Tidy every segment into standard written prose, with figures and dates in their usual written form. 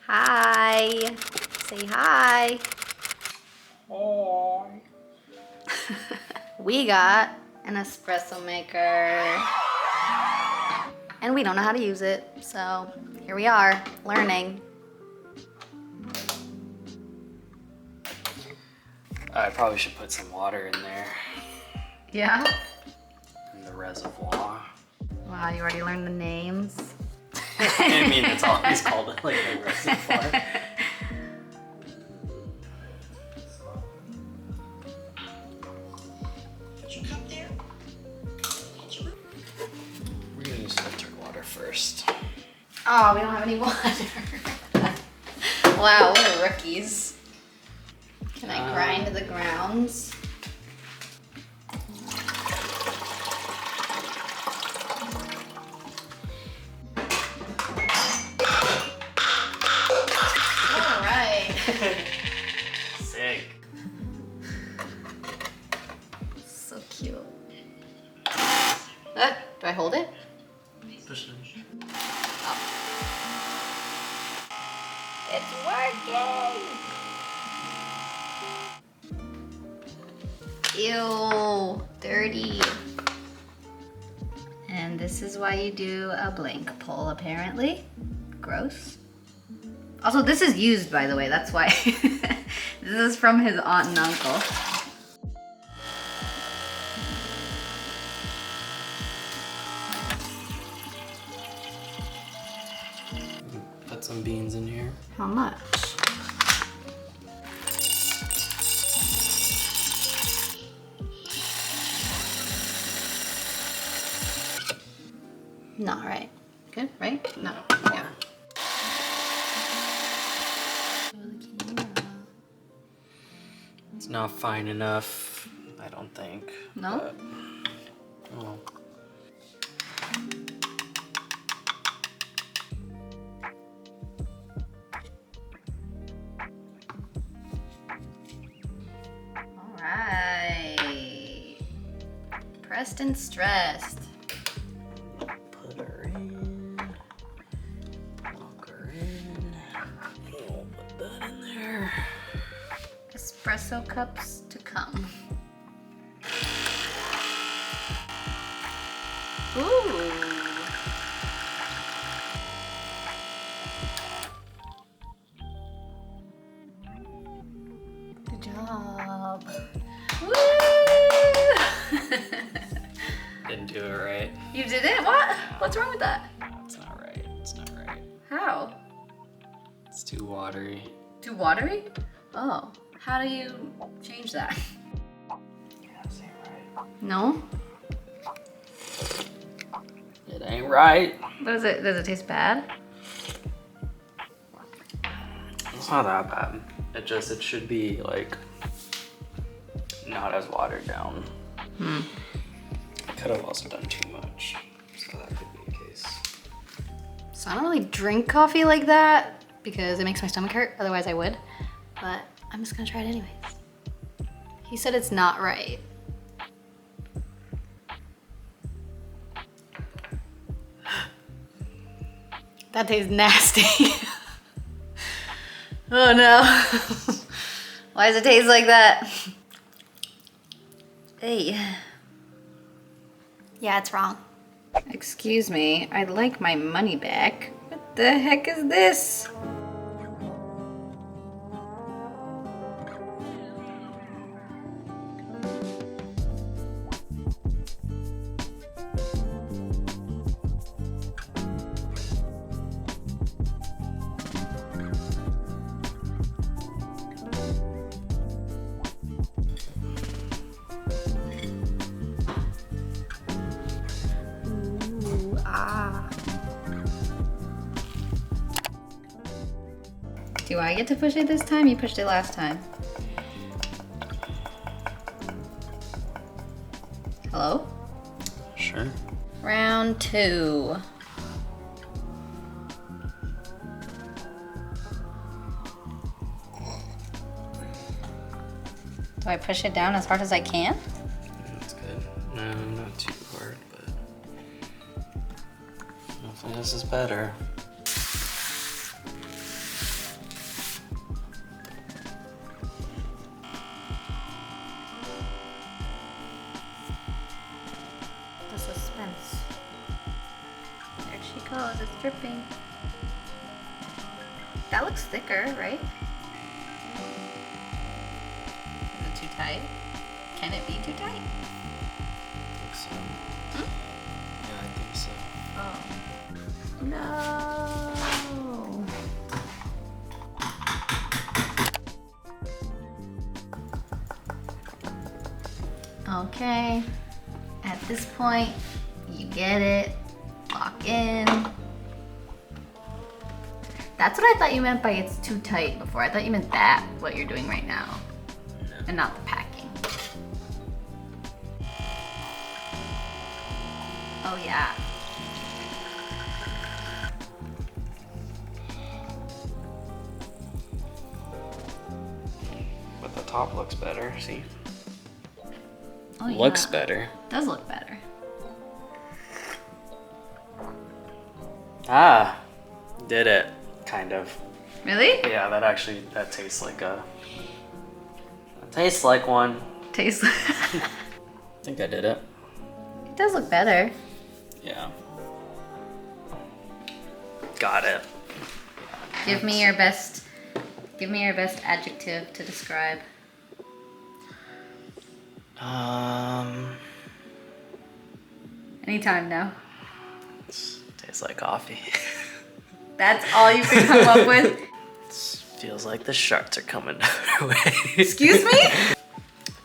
Hi. Say hi. Hi. We got an espresso maker. And we don't know how to use it. So here we are, learning. I probably should put some water in there. Yeah? In the reservoir. Wow, you already learned the names. I mean, it's always called like a reservoir. We're gonna use filtered water first. Oh, we don't have any water. Wow, we're rookies. Can I grind the grounds? All right. Sick. So cute. Do I hold it? Push it. Oh. It's working! Ew, dirty. And this is why you do a blank pull, apparently. Gross. Also, this is used, by the way, that's why. This is from his aunt and uncle. Put some beans in here. How much? Not right. Good, right? No. Yeah. It's not fine enough, I don't think. No? But, oh. All right. Pressed and stressed. Put her in. Lock her in. We'll put that in there. Espresso cups to come. Ooh. Good job. Woo! Didn't do it right. You did it? What? What's wrong with that? It's not right. It's not right. How? It's too watery. Too watery? Oh. How do you change that? Yeah, this ain't right. No? It ain't right. Does it taste bad? It's not that bad. It should be like not as watered down. I could have also done too much, so that could be a case. So I don't really drink coffee like that because it makes my stomach hurt. Otherwise I would. But I'm just gonna try it anyways. He said it's not right. That tastes nasty. Oh no. Why does it taste like that? Hey. Yeah, it's wrong. Excuse me, I'd like my money back. What the heck is this? Do I get to push it this time? You pushed it last time. Hello? Sure. Round 2. Do I push it down as hard as I can? That's good. No, not too hard, but hopefully this is better. nose is dripping. That looks thicker, right? Is it too tight? Can it be too tight? I think so. Yeah, I think so. Oh. No. Okay. At this point, you get it. Lock in. That's what I thought you meant by it's too tight before. I thought you meant that, what you're doing right now. No. And not the packing. Oh yeah. But the top looks better, see? Oh, yeah. Looks better. Does look better. Ah, did it, kind of. Really? Yeah, that tastes like that tastes like one. Tastes. I think I did it. It does look better. Yeah. Got it. Give me your best adjective to describe. Anytime now. Tastes like coffee. That's all you can come up with? Feels like the sharks are coming our way. Excuse me?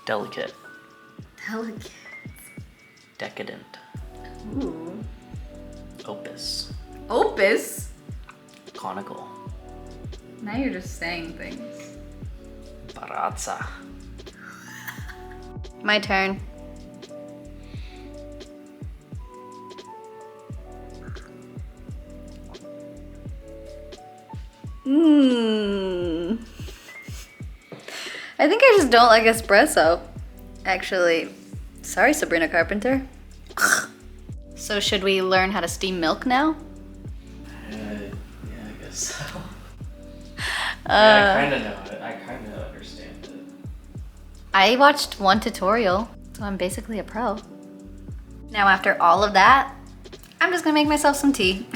Delicate. Delicate. Decadent. Ooh. Opus. Opus? Conical. Now you're just saying things. Barazza. My turn. I think I just don't like espresso, actually. Sorry, Sabrina Carpenter. So should we learn how to steam milk now? Yeah, I guess so. Yeah, I kind of know it. I kind of understand it. I watched one tutorial, so I'm basically a pro. Now after all of that, I'm just gonna make myself some tea.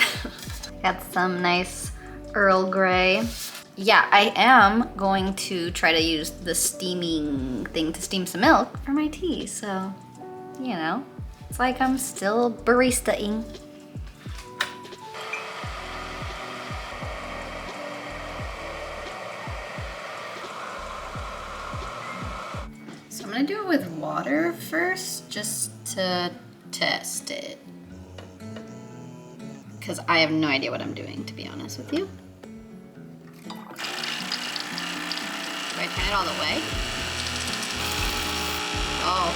Got some nice Earl Grey. Yeah, I am going to try to use the steaming thing to steam some milk for my tea, so, you know, it's like I'm still barista-ing. So I'm gonna do it with water first, just to test it. Because I have no idea what I'm doing, to be honest with you. Do I turn it all the way? Oh.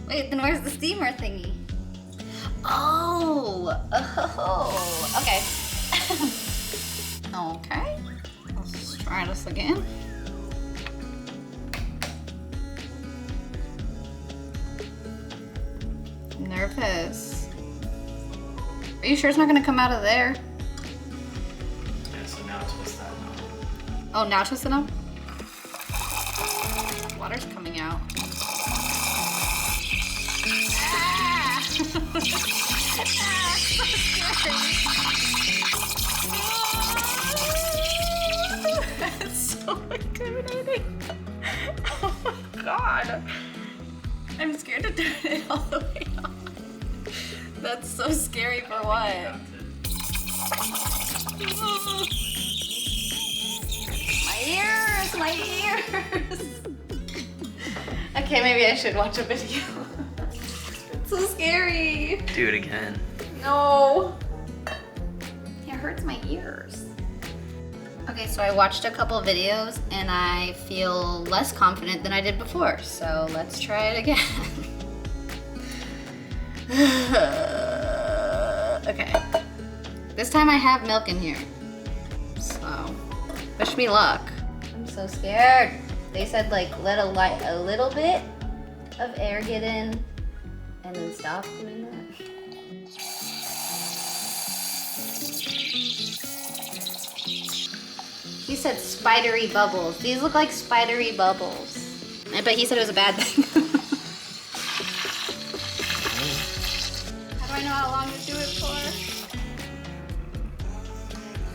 Wait, then where's the steamer thingy? Oh, okay. Okay, let's try this again. I'm nervous. Are you sure it's not gonna come out of there? Yeah, so now twist that knob. Oh, now twist it up? Water's coming out. Ah! So scary. That's so intimidating. Oh my god. I'm scared to turn it all the way on. That's so scary for what? My ears! Okay, maybe I should watch a video. It's so scary. Do it again. No. It hurts my ears. Okay, so I watched a couple videos and I feel less confident than I did before. So let's try it again. Okay. This time I have milk in here. So, wish me luck. I'm so scared. They said like let a little bit of air get in and then stop doing that. He said spidery bubbles. These look like spidery bubbles. But he said it was a bad thing. How do I know how long to do it for.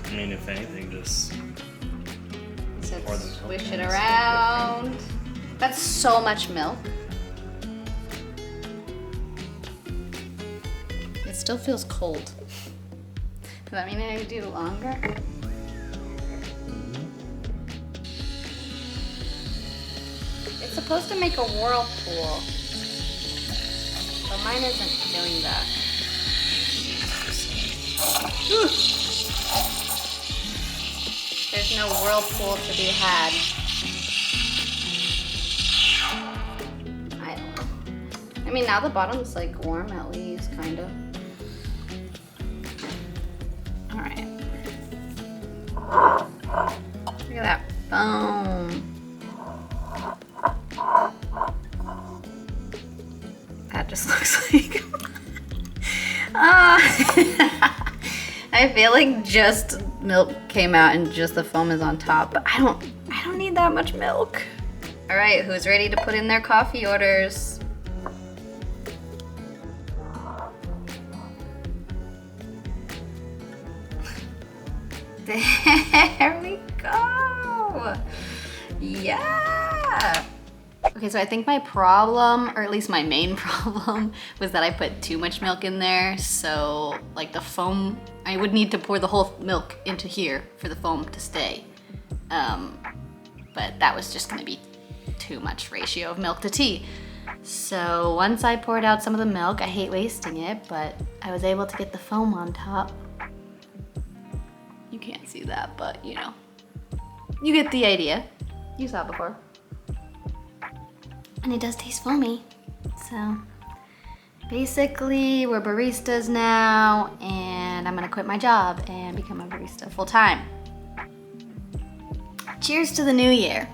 I mean, if anything, just So pour the milk swish in it and around. That's so much milk. It still feels cold. Does that mean I need to do longer? It's supposed to make a whirlpool, but mine isn't doing that. There's no whirlpool to be had. I don't know. I mean, now the bottom's like warm at least, kind of. All right. Look at that. Boom. That just looks like. I feel like just milk came out and just the foam is on top, but I don't need that much milk. All right, who's ready to put in their coffee orders? There we go. Yeah. Okay, so I think my problem, or at least my main problem, was that I put too much milk in there. So like the foam, I would need to pour the whole milk into here for the foam to stay. But that was just gonna be too much ratio of milk to tea. So once I poured out some of the milk, I hate wasting it, but I was able to get the foam on top. You can't see that, but you know, you get the idea. You saw it before. And it does taste foamy. So basically we're baristas now, and I'm gonna quit my job and become a barista full time. Cheers to the new year.